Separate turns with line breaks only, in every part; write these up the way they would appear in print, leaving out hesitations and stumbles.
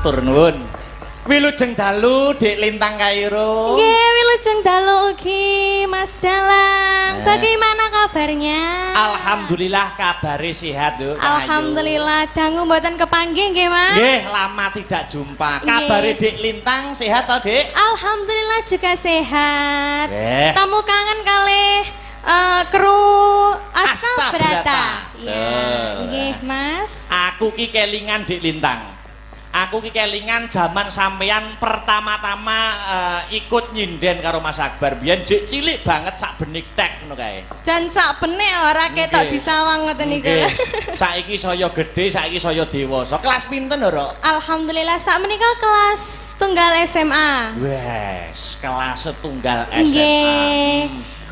Matur nuwun. Wilujeng dalu Dik Lintang Kairo.
Nggih, wilujeng dalu ugi Mas Dalang. Bagaimana kabarnya?
Alhamdulillah kabare sehat lho.
Alhamdulillah dangu mboten kepanggih nggih Mas.
Nggih, lama tidak jumpa. Kabare Dik Lintang sehat to, Dik?
Alhamdulillah juga sehat.
Nggih.
Kamu kangen kalih kru Astabrata. Iya, nggih Mas.
Aku ki kelingan Dik Lintang. Aku ki kelingan zaman sampeyan pertama-tama ikut nyinden karo Mas Akbar. Biyen jek cilik banget sak benik tek ngono kae.
Dan sak benik ora ketok disawang ngoten niku.
Saiki saya gedhe, saiki saya dewasa. Kelas pinten, Ora?
Alhamdulillah sak menika kelas tunggal SMA.
Wes, kelas setunggal SMA.
Nggih.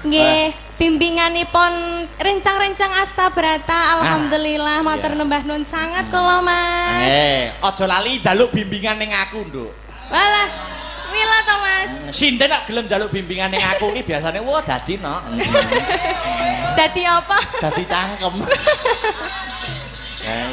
Nggih, bimbinganipun rencang-rencang Astabrata. Alhamdulillah matur nembah nuwun sangat kula Mas.
Aja lali njaluk bimbingan ning aku, Nduk.
Walah, mila to Mas.
Sinden nek gelem njaluk bimbingan ning aku iki biasane wah dadi no.
Dadi apa?
Dadi cangkem.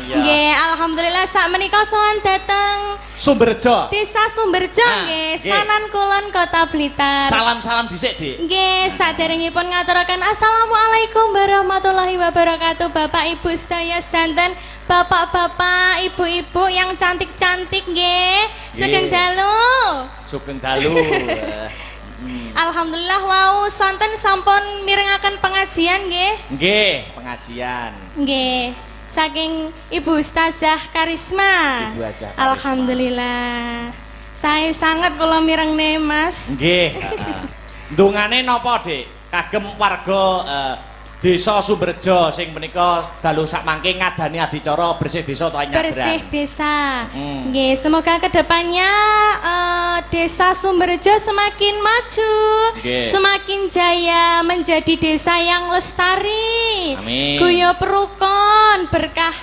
Nggih, alhamdulillah sak menika sowan dateng
Sumberjo.
Desa Sumberjo nggih, Sanan Kulon Kota Blitar.
Salam-salam dhisik, Dik.
Nggih, saderengipun ngaturaken assalamualaikum warahmatullahi wabarakatuh Bapak Ibu sedaya sedanten, bapak-bapak, ibu-ibu yang cantik-cantik nggih. Sugeng dalu.
Sugeng dalu.
Alhamdulillah wau sonten sampun mirengaken pengajian nggih.
Nggih, pengajian.
Nggih. Saking Ibu Ustazah Karisma.
Ibu Ajah Karisma.
Alhamdulillah. Saya sangat kula mirengne Mas.
Nggih, ndongane napa, Dik? Kagem warga Desa Sumberjo sing menika dalu sak mangke ngadani adicara bersih desa utawa nyadran.
Bersih desa. Nggih, semoga kedepannya Desa Sumberjo semakin maju, semakin jaya menjadi desa yang lestari.
Amin.
Guyub rukun, berkah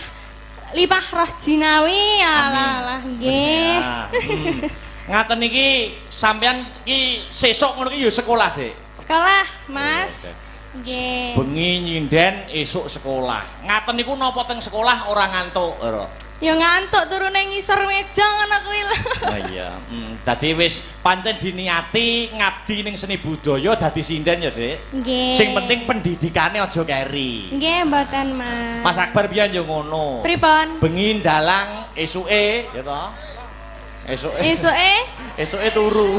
limpah roh jinawi. Alah nggih.
Ngaten iki sampean iki sesuk ngono iki ya sekolah, Dik.
Sekolah, Mas. Nggih.
Bengi nyinden esuk sekolah. Ngaten niku napa teng sekolah ora ngantuk, Ora?
Ya ngantuk turu ning ngisor meja ngono kuwi lho.
Oh iya. Dadi wis pancen diniati ngabdi ning seni budaya dadi sinden ya, Dik.
Nggih.
Sing penting pendidikane aja keri.
Nggih, mboten, Mas.
Mas Akbar biyen yo ngono.
Pripun?
Bengi ndalang esuke, ya to. Esuke turu.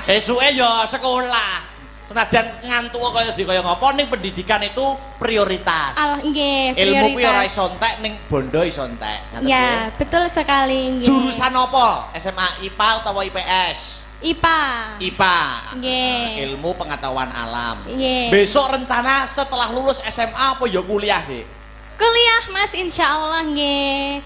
Esuke ya sekolah. Senajan ngantuk kaya ngapa ning pendidikan itu prioritas.
Nggih,
ilmu kuwi ora iso entek ning bondo iso entek.
Ya, betul sekali nggih.
Jurusan apa? SMA IPA utawa IPS?
IPA.
IPA.
Nggih.
Ilmu pengetahuan alam.
Nggih.
Besok rencana setelah lulus SMA apa ya kuliah, Dik?
Kuliah, Mas, insyaallah nggih.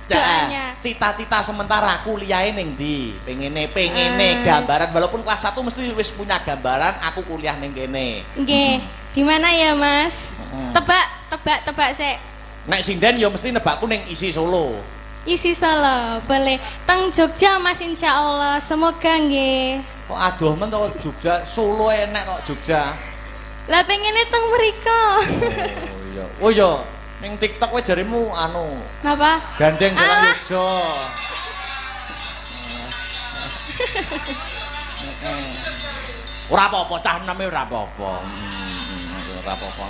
Doanya.
Cita-cita sementara kuliahe ning ndi? Pengene gambaran walaupun kelas 1 mesti wis punya gambaran aku kuliah ning kene.
Nggih. Di mana ya, Mas? Tebak sik.
Nek sinden ya mesti nebakku ning isi Solo.
Isi Solo, boleh. Teng Jogja, Mas, insyaallah. Semoga nggih.
Kok adoh men to Jogja, Solo enek kok Jogja.
Lah pengene teng mriko.
Oh iya. Oh iya. Ning TikTok kowe jarimu anu.
Napa?
Gandeng jalan Yogyo. Ora apa-apa, cah eneme ora apa-apa. Ora apa-apa.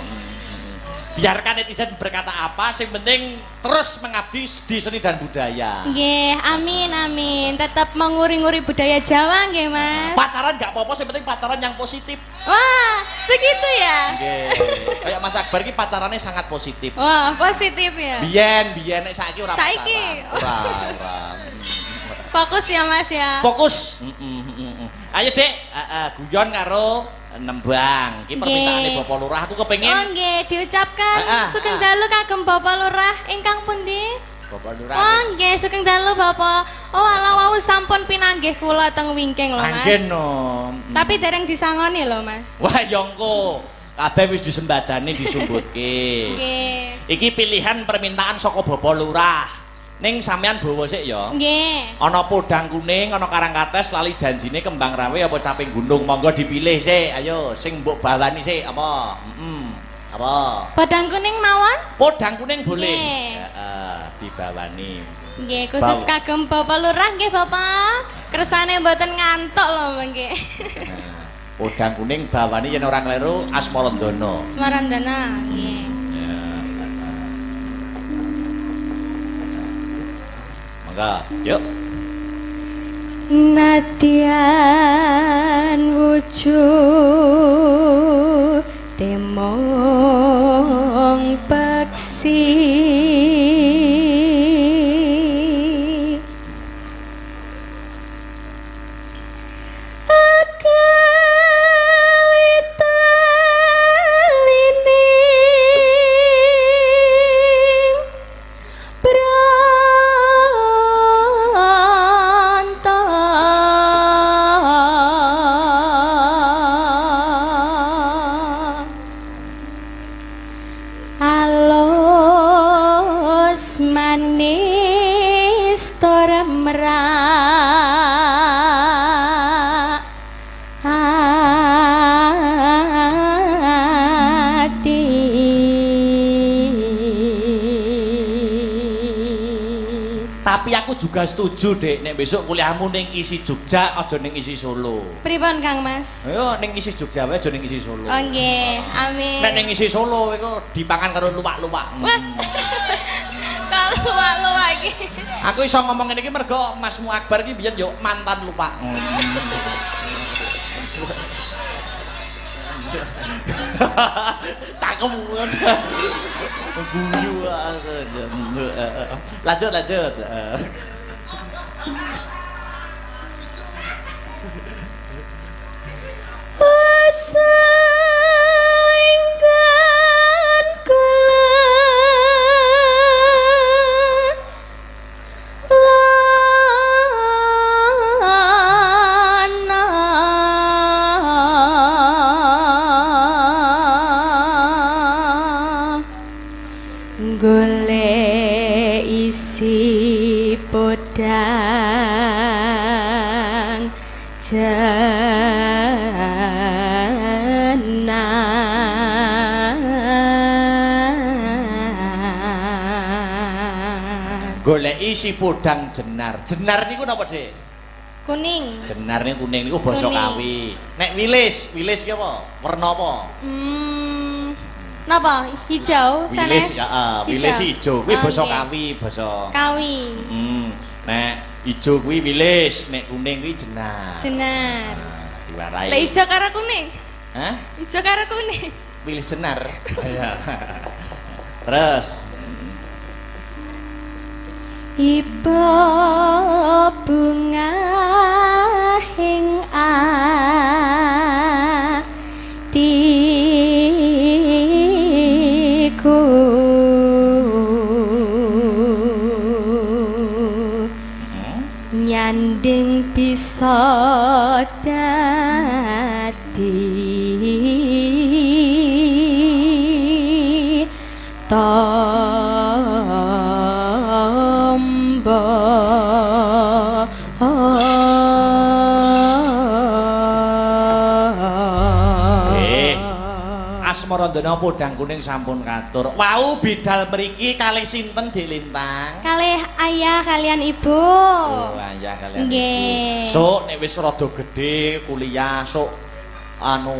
Biarkan netizen berkata apa, sing penting terus mengabdi di seni dan budaya.
Nggih, amin. Tetap menguri-nguri budaya Jawa nggih, Mas.
Pacaran nggak apa-apa, sing penting pacaran yang positif.
Wah, begitu ya?
Nggih. Kayak Mas Akbar ki pacarannya sangat positif.
Wah, positif ya.
Biyen nek saiki ora pacaran.
Saiki.
Ora.
Fokus ya, Mas ya.
Fokus. Ayo, Dek, guyon karo nembang. Iki permintaane Bapak Lurah, aku kepengin.
Oh nggih, diucapkan sugeng dalu kagem Bapak Lurah ingkang pundi?
Bapak Lurah.
Oh nggih, sugeng dalu Bapak. Oh ala wau sampun pinanggih kula teng wingking lho, Mas.
Anggen no.
Tapi dereng disangoni lho, Mas.
Wah, ya engko. Kabeh wis disembadani disumbutke.
Nggih.
Iki pilihan permintaan saka Bapak Lurah. Ning sampean bawa sik ya.
Nggih.
Ana podang kuning, ana karangkates, lali janjine kembang rawe apa caping gunung. Monggo dipilih sik. Ayo sing mbok bawani sik apa? Apa?
Podang kuning mawon?
Podang kuning boleh.
Nggih.
Heeh, dibawani.
Nggih, khusus kagem Bapak Lurah nggih, Bapak. Kersane mboten ngantuk lho, nggih.
Udang kuning bawane yen ora kleru Asmarandana.
Asmarandana, nggih.
Mangga, yuk.
Nadyan wujud temong peksi
Tapi aku juga setuju, Dek, nek besok kuliahmu ning isi Jogja aja ning isi Solo.
Pripun, Kang Mas?
Ayo ning isi Jogja wae aja ning isi Solo.
Oh nggih, amin.
Nek ning isi Solo iku dipangan karo luwak-luwak.
Kalau luwak-luwak iki.
Aku iso ngomong ngene iki mergo Masmu Akbar iki biyen yo mantan luwak. Cakep aja. Guyu aja. Lanjut.
Golek isi podang jenar.
Golek isi podang jenar. Jenar niku napa, Dik?
Kuning.
Jenar niku kuning niku basa Kawi. Nek wilis ki apa? Werna apa?
Napa? Hijau,
Wilis
sanes.
ya, wilis ijo. Kuwi basa Kawi, basa.
Kawi.
Nek ijo kuwi wilis, nek kuning kuwi jenar.
Jenar.
Diwarai.
Lah ijo karo kuning.
Hah?
Ijo karo kuning.
Wilis jenar. Iya. Terus
Iba bunga hing atiku nyanding bisa dadi
Asmarandana podang kuning sampun katur. Wau bidal mriki kalih sinten Dik Lintang?
Kalih ayah kalian ibu.
Oh, ayah kalian
Nggih.
ibu. Sok nek wis rada gedhe kuliah sok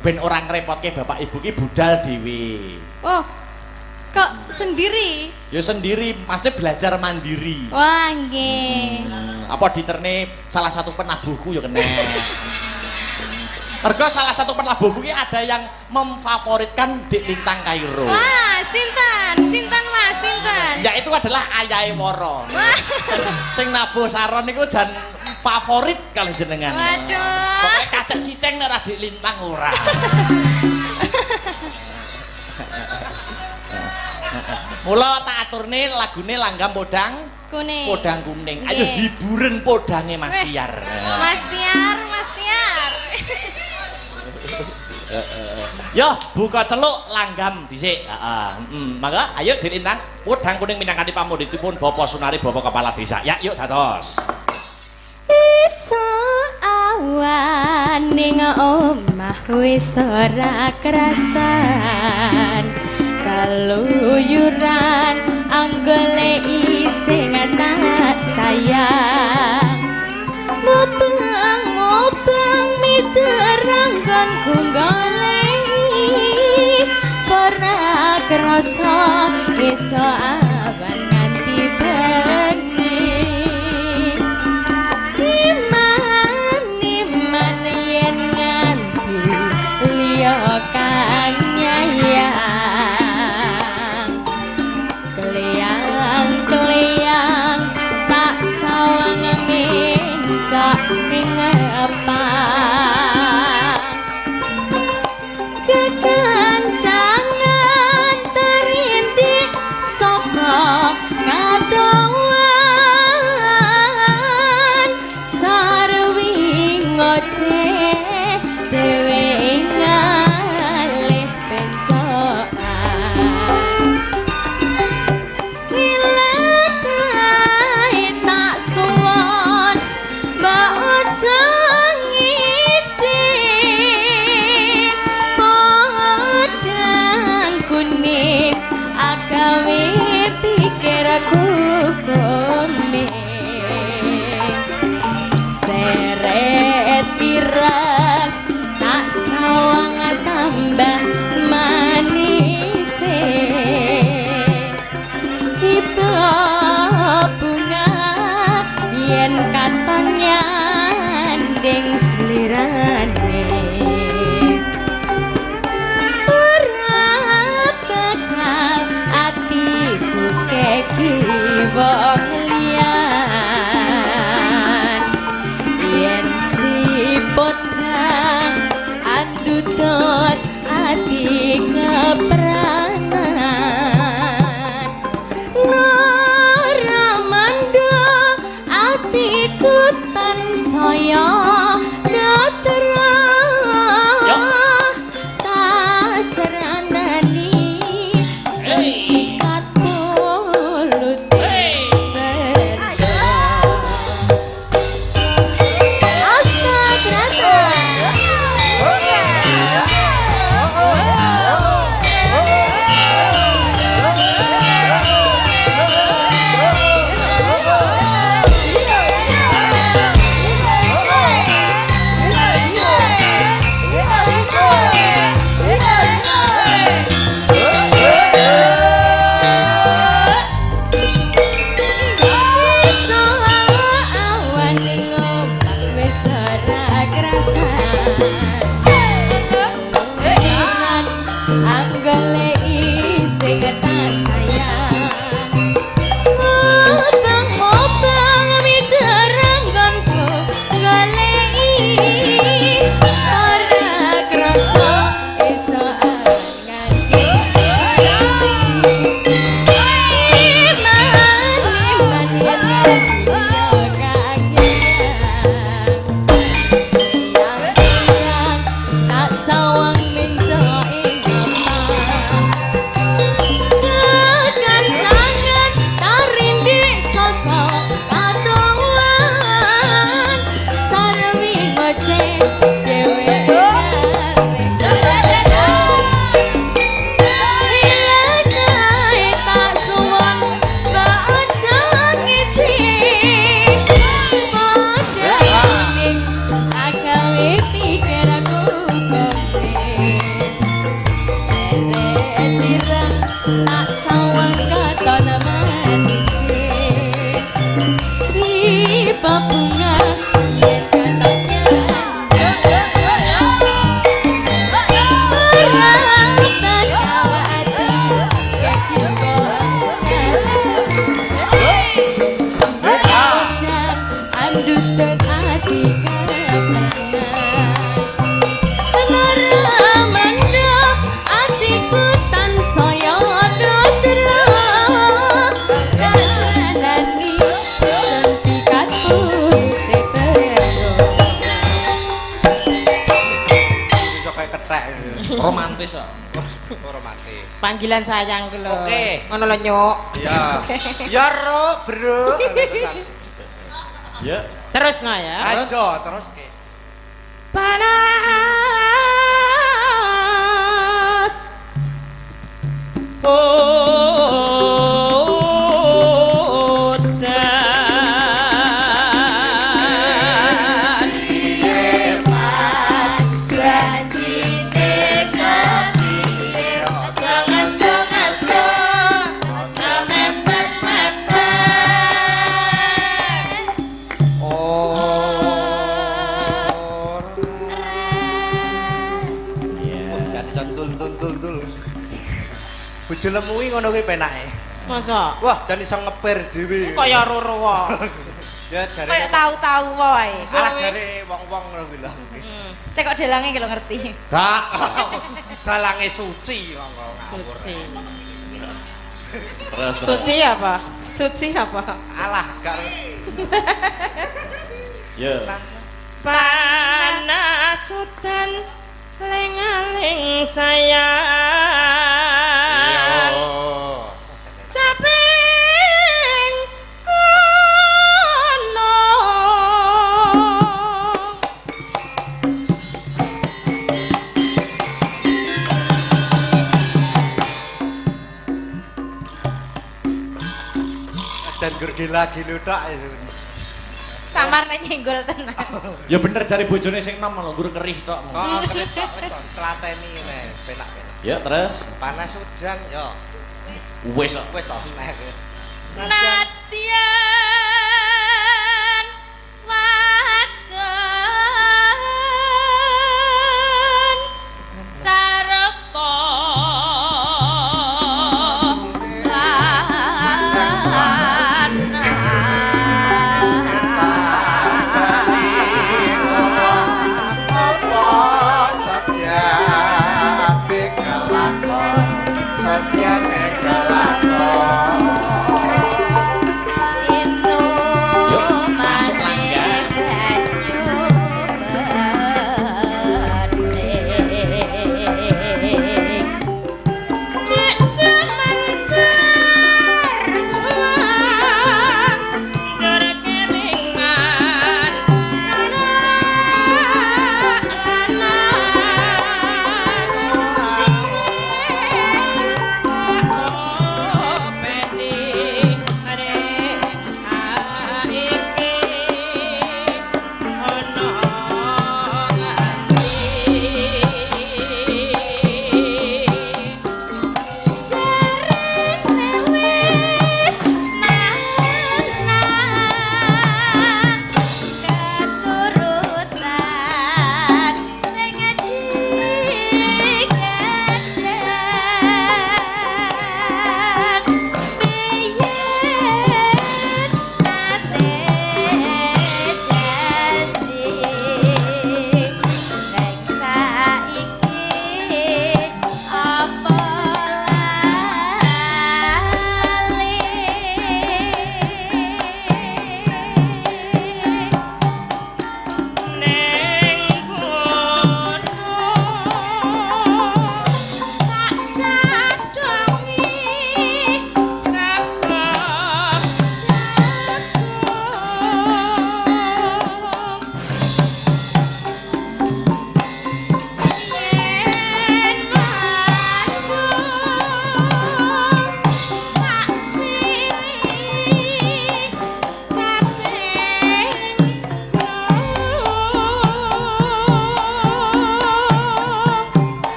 ben ora ngrepotke bapak ibu ki budal dhewe.
Oh. Kok sendiri?
Ya sendiri, maksudnya belajar mandiri.
Wah, nggih.
Apa diterne salah satu penabuhku ya kena. Mergo salah satu penabuhku ki ada yang memfavoritkan Dik Lintang Kairo.
Wah, sinten? Sinten Mas, sinten?
Ya itu adalah ayahe Wara.
Wah.
Sing nabuh saron niku jan favorit kali jenengan.
Waduh.
Pokoke kacek sithing nek ora Dik Lintang ora. Mula tak aturne lagune langgam podang
kuning.
Podang kuning. Ayo hiburen podange Mas Tiar.
Mas Tiar, Mas Tiar.
Yo buka celuk langgam dhisik. Heeh. Mangga ayo Dik Lintang podang kuning minangkani pamundhitipun Bapak Sunari Bapak Kepala Desa. Ya yuk dados.
Iso awan ning omah wis ora krasan kaluyuran anggole sing tak sayang mubeng miterang nggonku goleki ora krasa iso awan nganti bengi iman yen nganti liya kang nyayang kleyang tak sawang mincak ing apa kekancangan terindik saka kadoan sarwi ngoceh dewe ngalih pencokan ilakai tak suwon mbak ojang ngicin podang kuning agawe pikirku komeng seret tirak tak sawang tambah manis tiba bunga yen katon nyanding slirane ora bakal atiku keki wong liyan yen si potang andutut ati kepranan naramanda atiku tansaya datra tasranani singkat mulut
romantis kok.
Romantis.
Panggilan sayang ku lho.
Oke.
Ngono lho, Nyuk.
Iya. Ya ro, Bro.
Ya.
Terus no ya.
Ajo, terus ke.
Panas.
bojo lemu iki ngono kuwi penake.
Masa?
Wah, jan iso ngeper dhewe.
Kaya roro wae.
Ya jare.
Kayak tahu-tahu wae.
Alah jare wong-wong ngono kuwi lho.
Nek kok delange ki lho ngerti.
Gak.
Dalange suci kok.
Suci.
Terus.
Suci apa? Suci apa?
Alah gak.
Ya.
Panas udan lengaling sayang. Caping kono.
Dan gur gila-gilu tok.
Samar nek nyenggol tenan.
Ya bener jare bojone sing nom lho guru kerih tok.
Kok kerep tok wis tlateni ngene, penak-penak.
Ya terus
Panas udan yo.
wis kok.
Wis tok nek.
Nadyan wadon sareko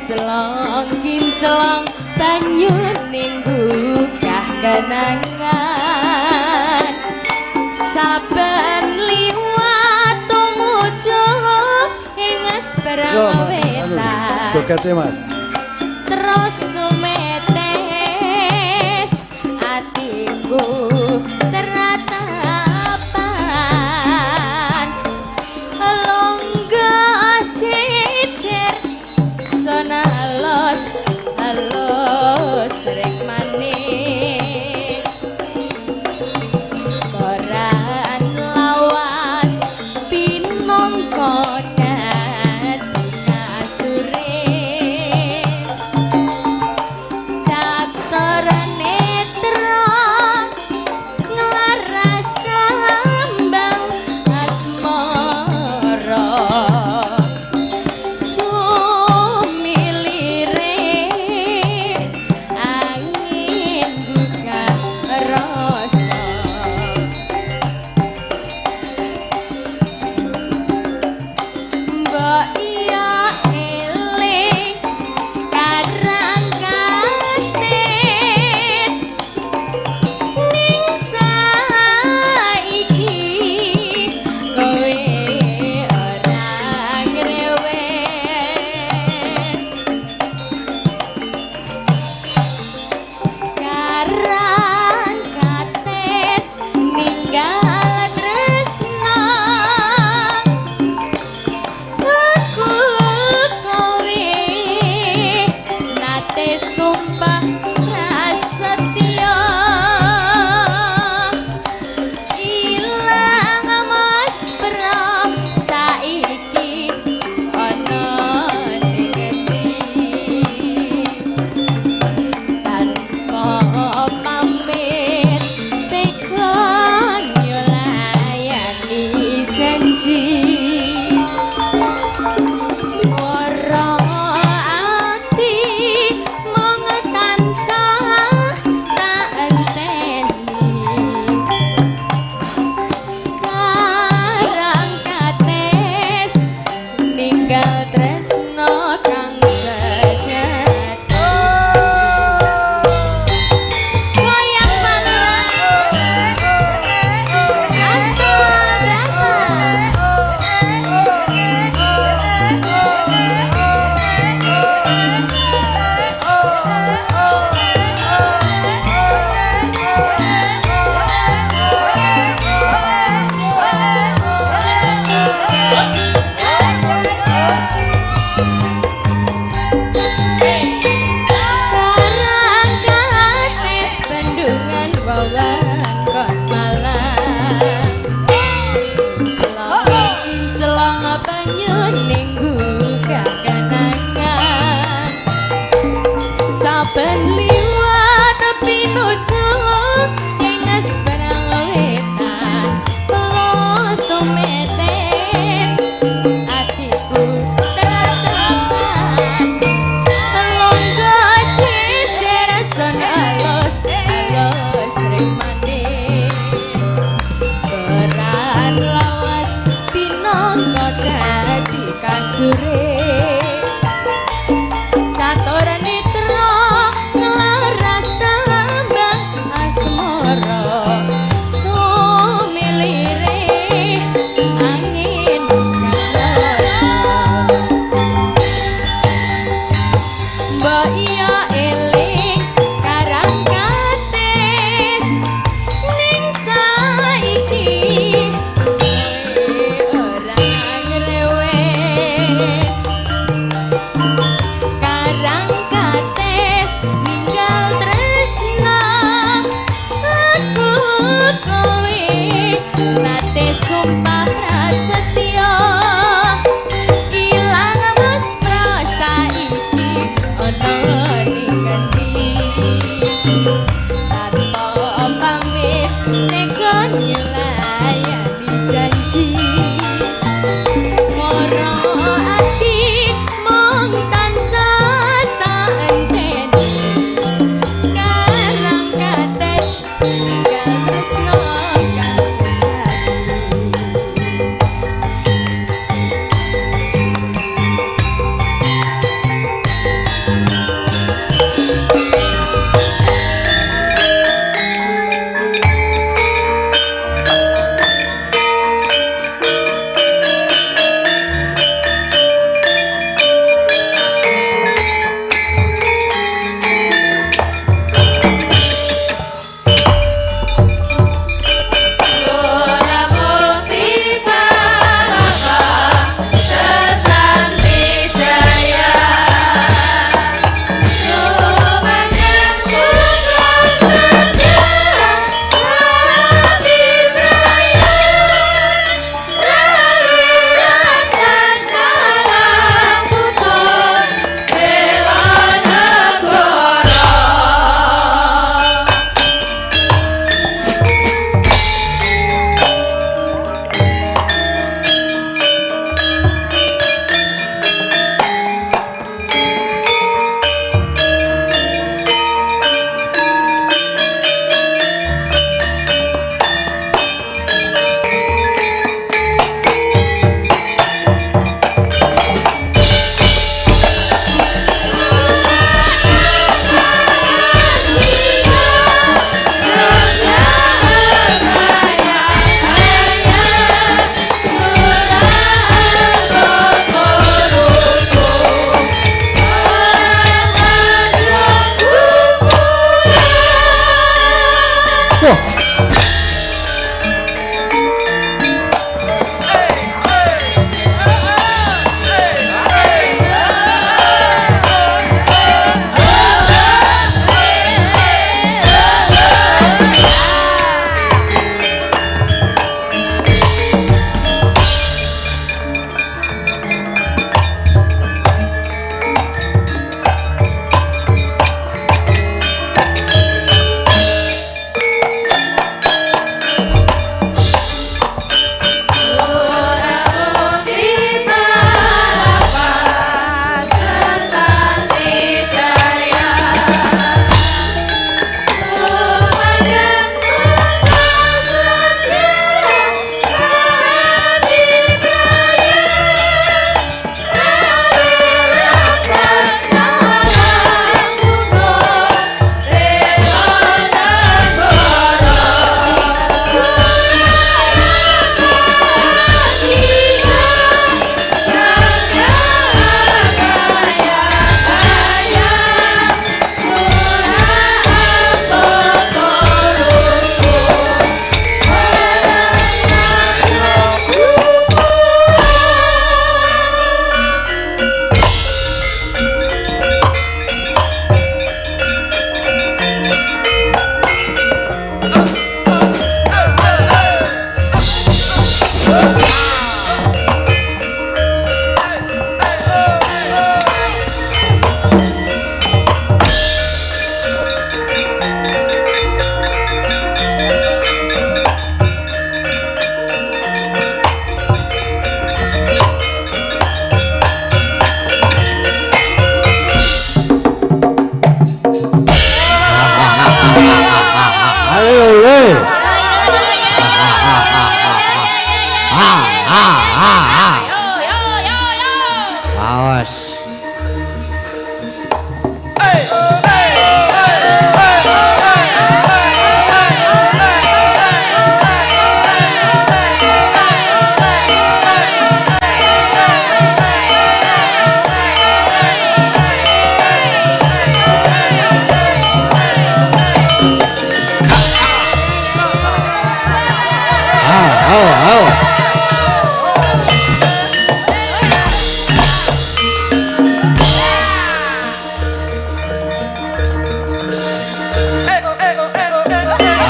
kinclong banyu ning gugah kenangan saben liwat tumuju ing asperang wetan
jogete Mas
terus tumetes atiku teratapan longgah cecer sona halus halus rek manik koran lawas pinongko dadi kasure caturane terang nglaras kambang asmara sumilire angin buka rasa mbok iya eling karang kates ning saiki kowe ora ngrewes karang kates ninggal tresna aku kowe nate sumpah prasetya ilang mas pra saiki ana ning ngendi tanpa pamit tekan yo layani janji swara ati mong tansah tak enteni karang kates ninggal tresno kang sejati goyang pangeran karang kates bendungan wewengkon malam celong banyu ning gugah kenangan saben liwat pinuju ing asperang wetan loto metes atiku teratapan longgah cecer son alus alus rek manik koran lawas pinongko dadi kasure caturane terang nglaras tambang asmara sumilire angin rasa mbok iya eling karang kates ning saiki ora ngrewes karang kates ninggal tresna aku kowe nate sumpah prasetya ilang mesra saiki ana ning ngendi tanpa pamit tekan nyulayani janji swara ati mong tansah tak enteni karang kates ninggal tresno kang sejati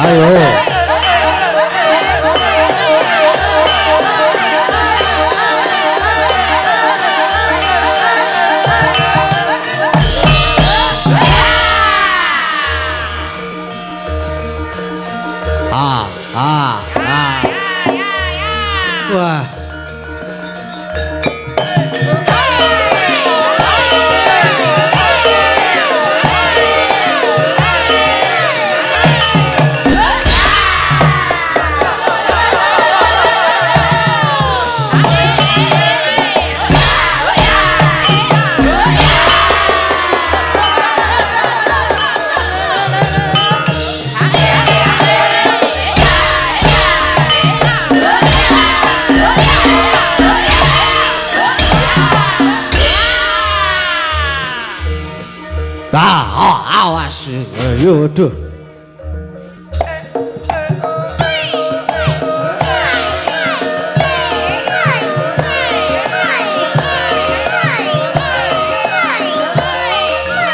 Ayo. Wah. Awas, yaudah.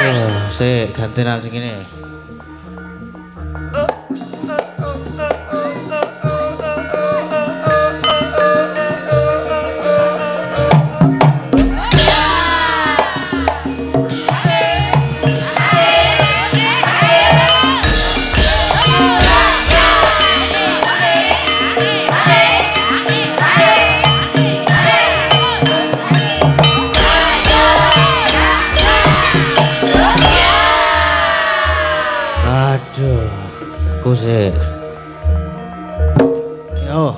Oh, sik gantian sing ngene. Aduh, kusik. Yo.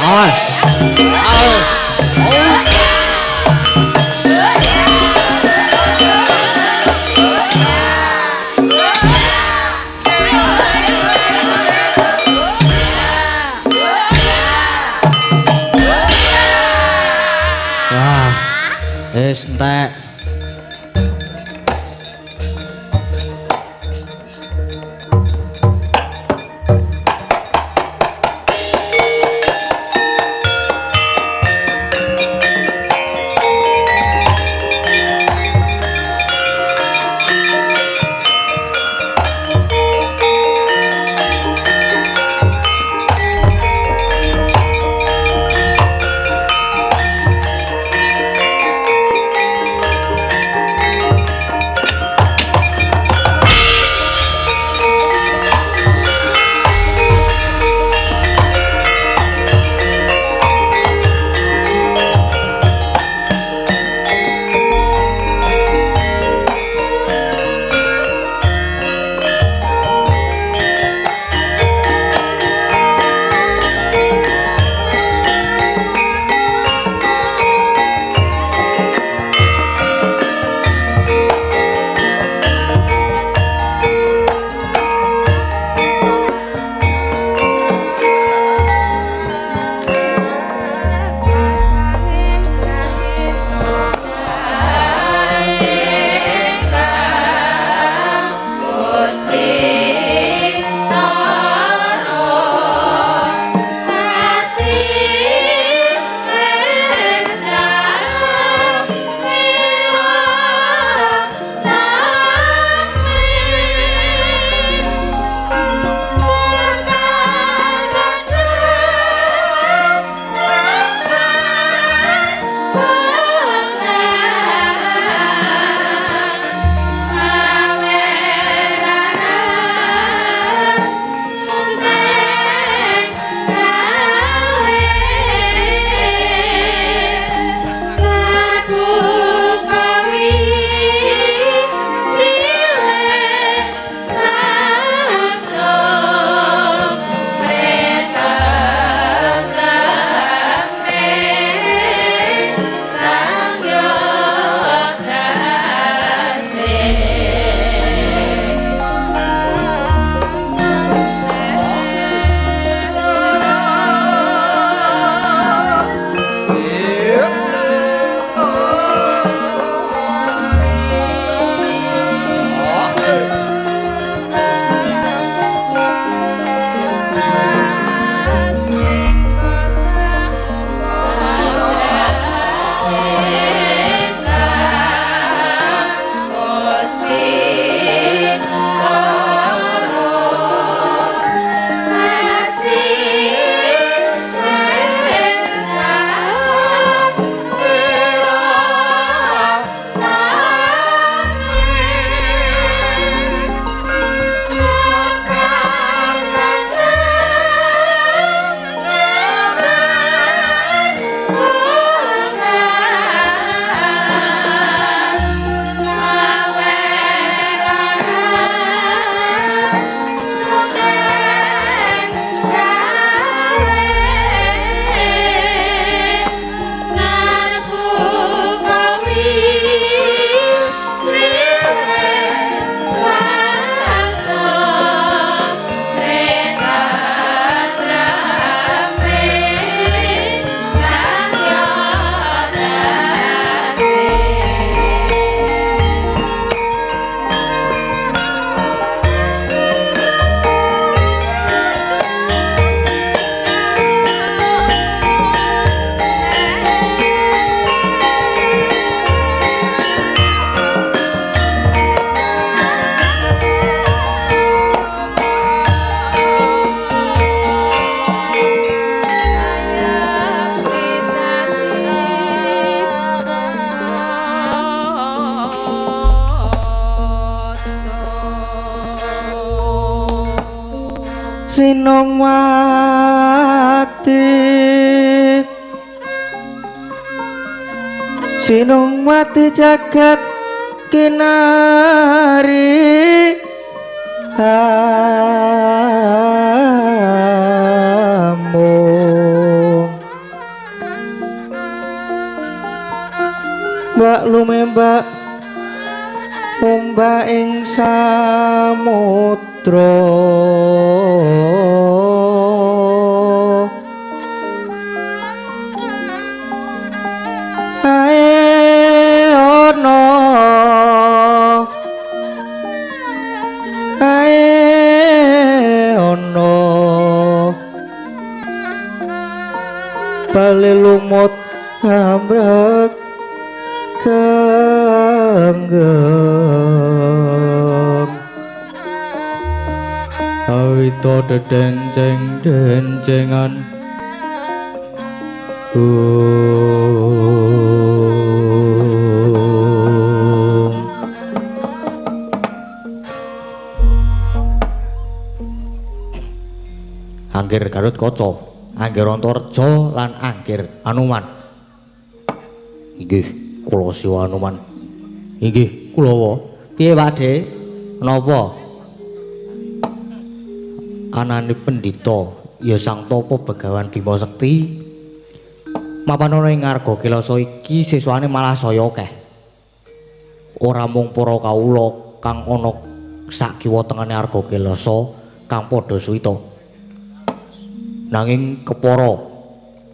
Awas. Wis entek. Sinungwati jagat kinari amung mbak lumembak umbak ing samudra lumut ambrek genggam awito dedencengan Anggir Garut Kaca, Anggir Antareja lan Anggir Anoman. Inggih, kula siwa Anoman. Inggih, kula. Piye Pakde? Napa? Anane pendhita ya Sang Tapa Begawan Bima Sekti. Mapan ana ing Arga Kilasa iki siswane malah saya akeh. Ora mung para kawula kang ana sak kiwa tengene Arga Kilasa kang padha suwita. Nanging kepara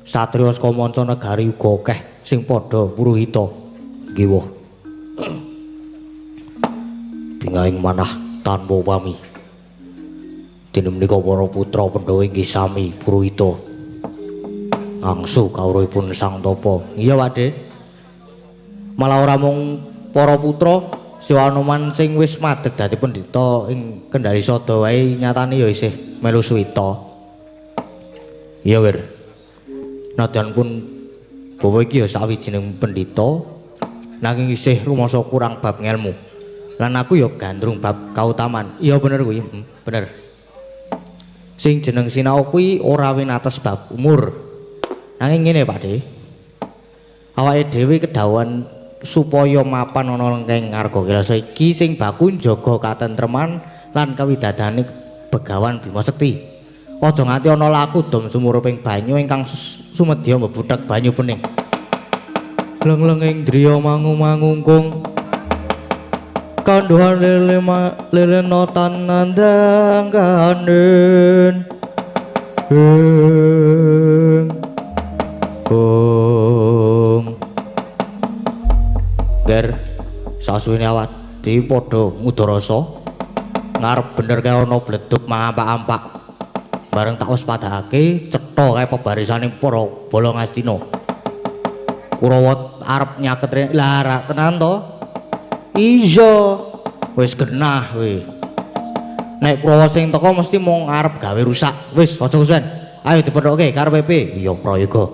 satriya saka manca negari uga akeh sing padha puruhita. Nggih woh. Pingaing manah tanpa pami. Dene menika para putra Pandhawa inggih sami puruhita. Ngangsu kawruhipun Sang Tapa. Iya, Pakde. Malah ora mung para putra Siwa Anoman sing wis madeg dadi pendhita ing Kendari Sada wae nyatane ya isih melu suwita. Iya, Wir. Nadyan pun bawa iki ya sawijining pendhita nanging isih rumangsa kurang bab ngelmu. Lan aku ya gandrung bab kautaman. Iya bener kuwi, bener. Sing jeneng sinau kuwi ora winates bab umur. Nanging ngene, Pakde. Awake dhewe kedhawuhan supaya mapan ana lengkeng Arga Kilasa iki sing baku njaga katentreman lan kawidadane Begawan Bima Sekti. Aja nganti ana laku dom sumurup ing banyu ingkang sumedya mbebudhek banyu pening. Leng-lenging driya mangu-mangungkung kandhuhan lele notan nandang kanden. Ger sasuwene awadi padha ngudarasa ngarep bener kaya ana bledug mampak-ampak. Bareng tak waspadakake cetha kae pebarisaning para bala Ngastina. Kurawa arep nyaket lara tenan to? Iya. Wis genah kowe. Nek Kurawa sing teko mesti mung arep gawe rusak. Wis aja kusen. Ayo dipethokke karepe. Iya, Prayoga.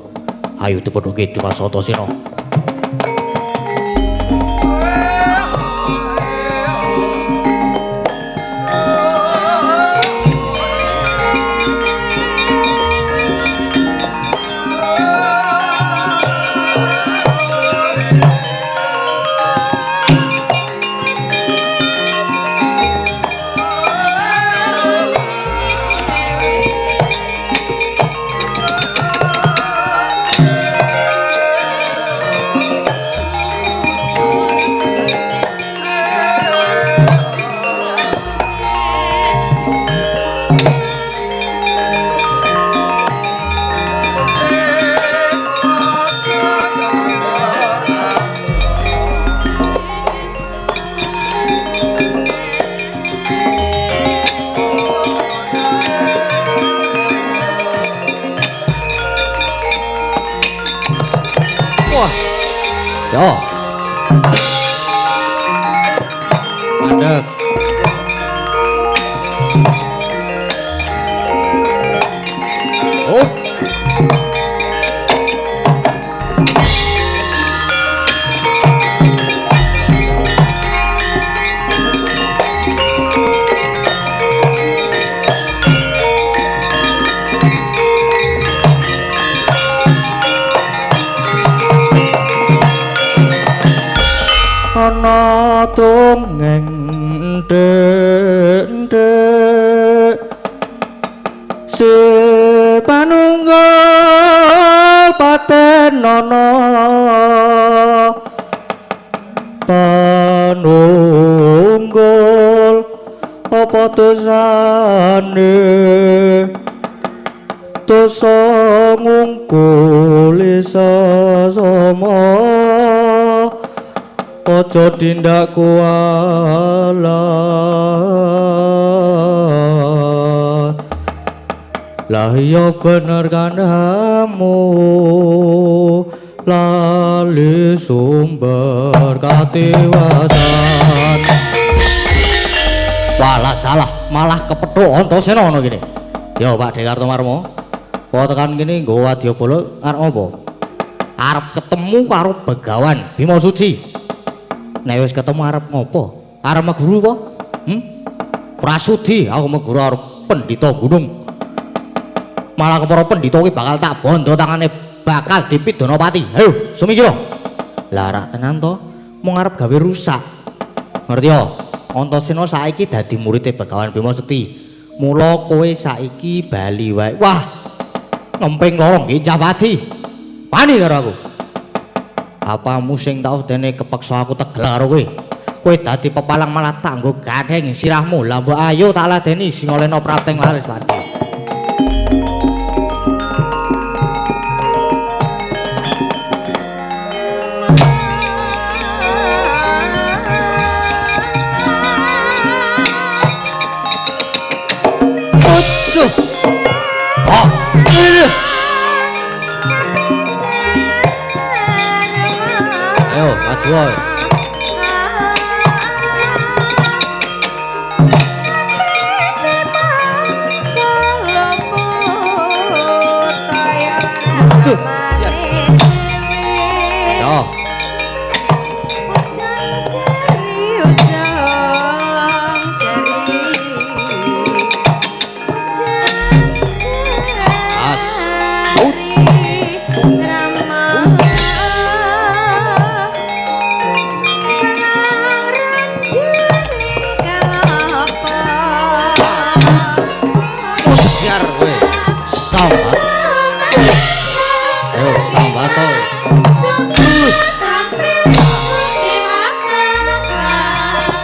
Ayo dipethokke Dimas Antasena. Yo. Mandek. Oh. dongeng ndek si panunggal patenono panunggul apa dosane dosa ngungkuli sesama aja tindak kualan lah iya bener kandamu lali sumber katiwasan walah dalah malah kepethuk Antasena ngono kene ya Pak Dekartomarmo kok tekan kene nggo Wadyabala arep apa arep ketemu karo Begawan Bima Suci nek wis ketemu arep ngopo arep meguru apa Prasudi aku meguru arep pendhita gunung malah kepara pendhita iki bakal tak bondo tangane bakal dipidana pati ayo sumikira lah rak tenan to mung arep gawe rusak ngerti ya Antasena saiki dadi muridé Begawan Bima Suci mula kowe saiki bali wae wah ngemping loro nggih Jawadi wani karo aku apamu sing tau dene kepeksa aku tegel karo kowe dadi pepalang malah tak nggo gatheng sirahmu lah mbok ayo tak ladeni Singolena Prateng laris pati ayo maju woy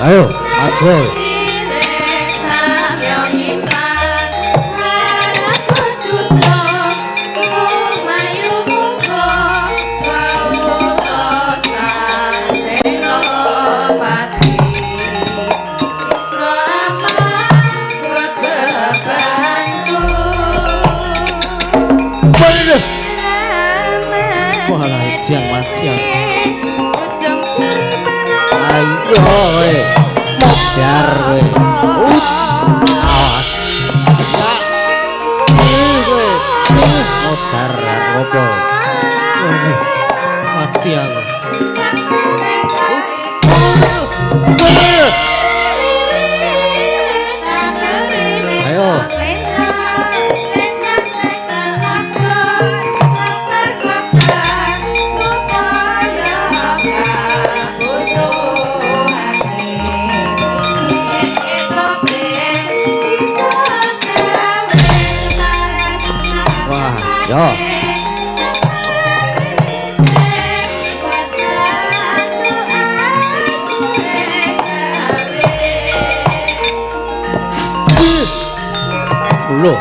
ayo maju walah jang matian ayo we modar we awas we modar opo mati aku ayo yo lho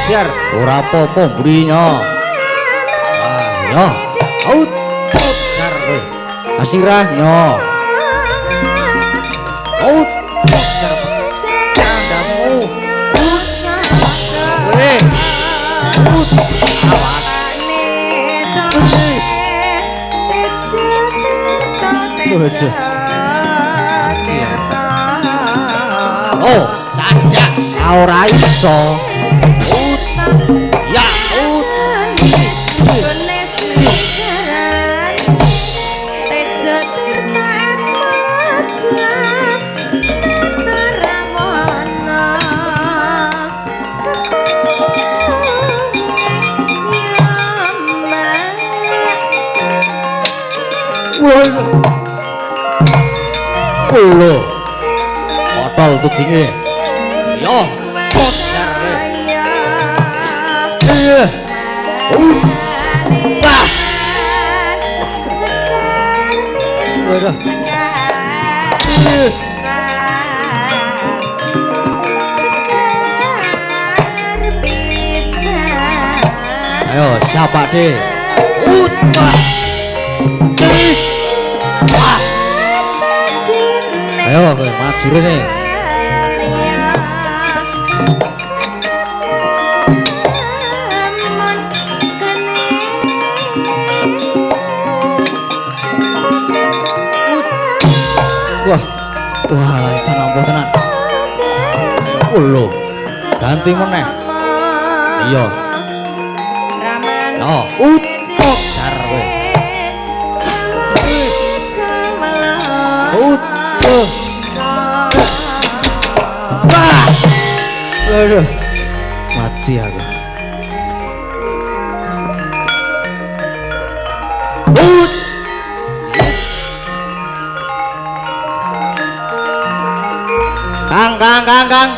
biar ora apa-apa mbrinya ayo out biar asirahnya out biar candamu weh oh, cadak ora iso. Ya, Lho. Botol tudinge. Yo. Kocar. Iya. Wah. Waduh. Ayo, siapa deh? Ayo, maju nih. Wah, itu nampak tenan. Lho, ganti meneh. Iya. Oh, utok jarwe. Utok. Wah. Aduh. Mati aku. Kang.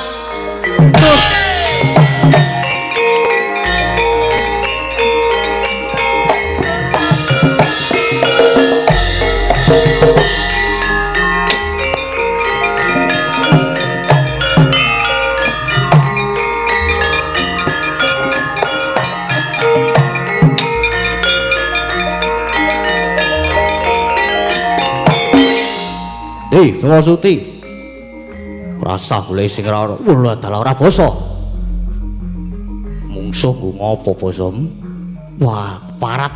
Suti. Rasa boleh sing ora dalah ora basa. Mungsuh nggo ngopo basa? Wah, parat.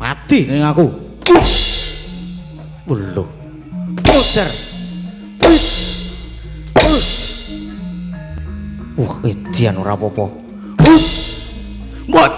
Mati ning aku. Lho. Puter. Edian ora apa-apa. What?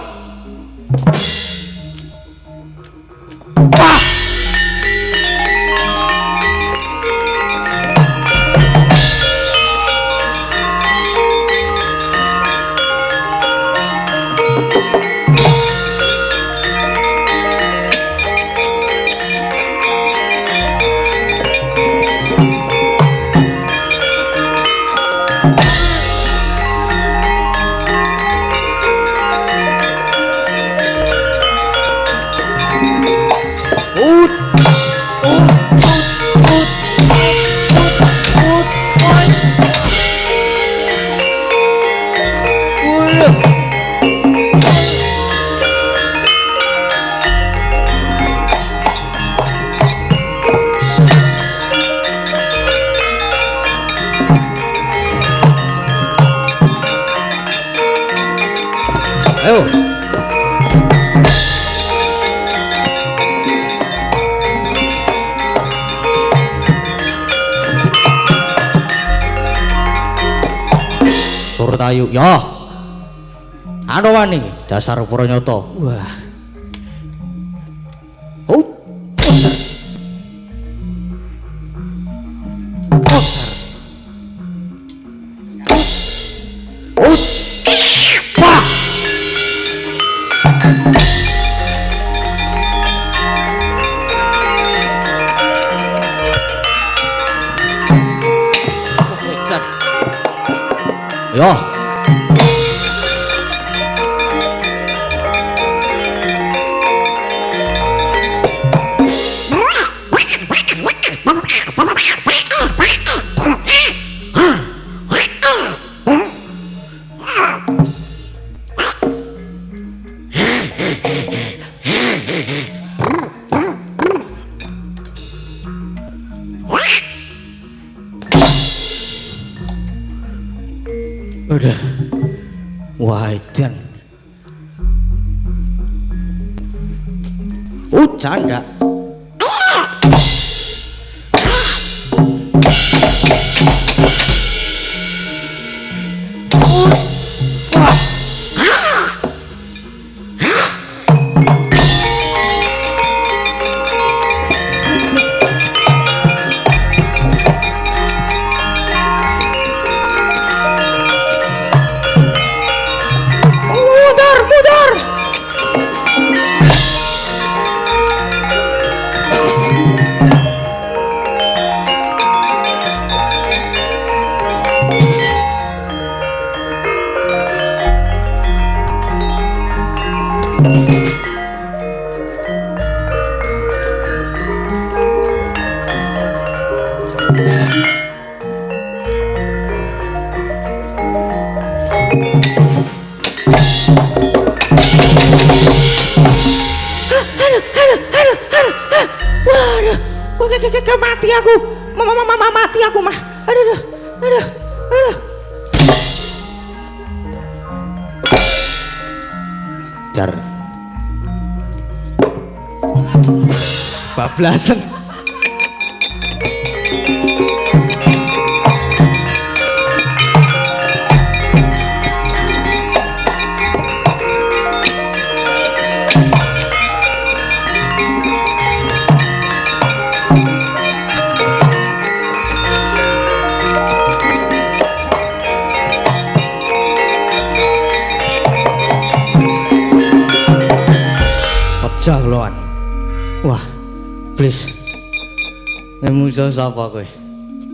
Surtayu, ya. Anu wani dasar Pranyata. Wah. Yo. Udah. Wah, edan. Canda.
Mati aku, mati aku mah. Aduh.
Jar. Bablasan. Jagloan. Wah, please. Nemu sapa kowe?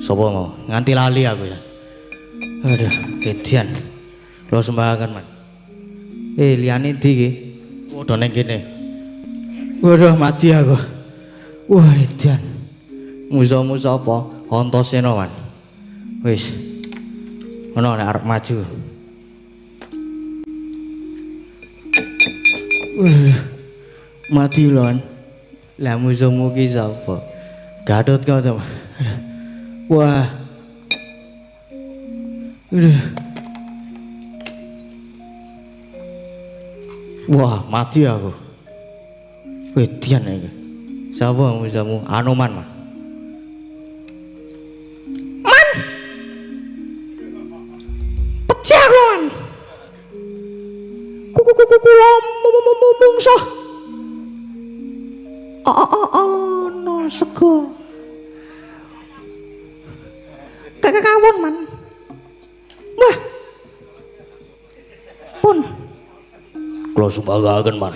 Sapa mau? Nganti lali aku ya. Aduh, kedian. Lo sembahakan, Man. Liyane ndi iki? Padha ning kene. Waduh, mati aku. Wah, edan. Musa-musa apa? Antasena, Man. Wis. Ono nek arep maju. Mati lon. Lah musuhmu ki sapa? Gatot kau to. Wah. Wah, mati aku. Wedian iki. Sapa musuhmu? Anoman, Man.
Man. Pecah lon. Kuku mungso. No sego. Kakak kawon, Man. Wah. Pun.
Kula sumbagaken, Man.